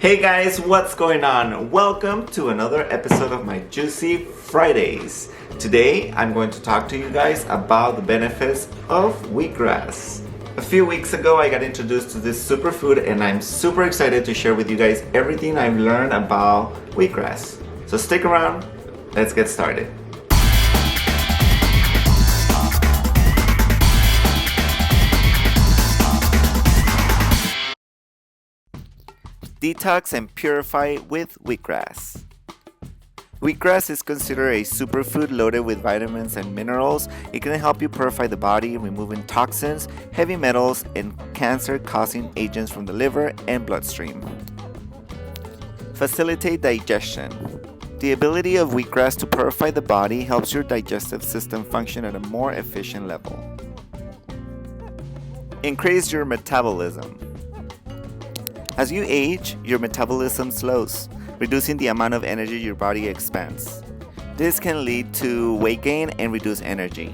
Hey guys, what's going on? Welcome to another episode of my Juicy Fridays. Today, I'm going to talk to you guys about the benefits of wheatgrass. A few weeks ago, I got introduced to this superfood and I'm super excited to share with you guys everything I've learned about wheatgrass. So stick around, let's get started. Detox and purify with wheatgrass. Wheatgrass is considered a superfood loaded with vitamins and minerals. It can help you purify the body, removing toxins, heavy metals, and cancer-causing agents from the liver and bloodstream. Facilitate digestion. The ability of wheatgrass to purify the body helps your digestive system function at a more efficient level. Increase your metabolism. As you age, your metabolism slows, reducing the amount of energy your body expends. This can lead to weight gain and reduced energy.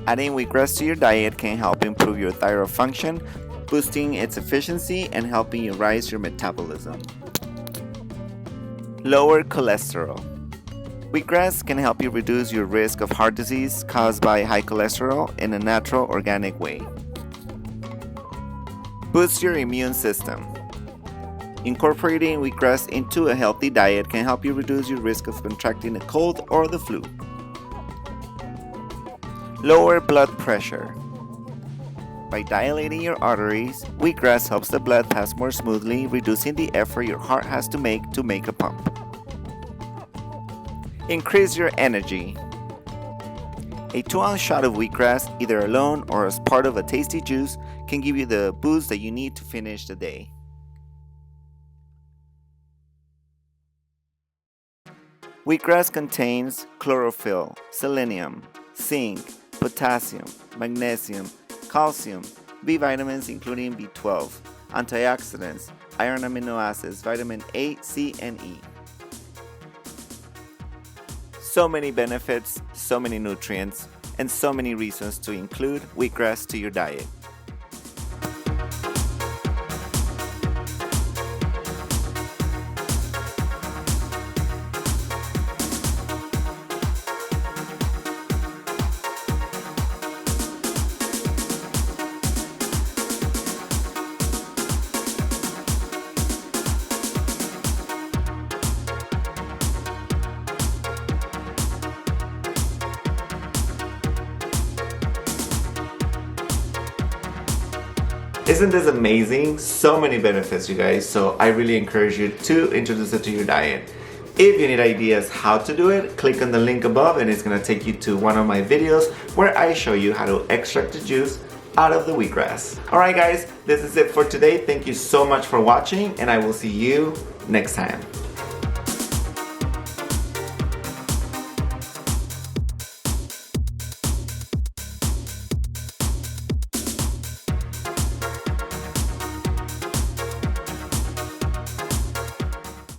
Adding wheatgrass to your diet can help improve your thyroid function, boosting its efficiency and helping you rise your metabolism. Lower cholesterol. Wheatgrass can help you reduce your risk of heart disease caused by high cholesterol in a natural, organic way. Boost your immune system. Incorporating wheatgrass into a healthy diet can help you reduce your risk of contracting a cold or the flu. Lower blood pressure. By dilating your arteries, wheatgrass helps the blood pass more smoothly, reducing the effort your heart has to make a pump. Increase your energy. A 2-ounce shot of wheatgrass, either alone or as part of a tasty juice, can give you the boost that you need to finish the day. Wheatgrass contains chlorophyll, selenium, zinc, potassium, magnesium, calcium, B vitamins including B12, antioxidants, iron amino acids, vitamin A, C, and E. So many benefits, so many nutrients, and so many reasons to include wheatgrass to your diet. Isn't this amazing? So many benefits, you guys, so I really encourage you to introduce it to your diet. If you need ideas how to do it, click on the link above and it's going to take you to one of my videos where I show you how to extract the juice out of the wheatgrass. Alright guys, this is it for today. Thank you so much for watching and I will see you next time.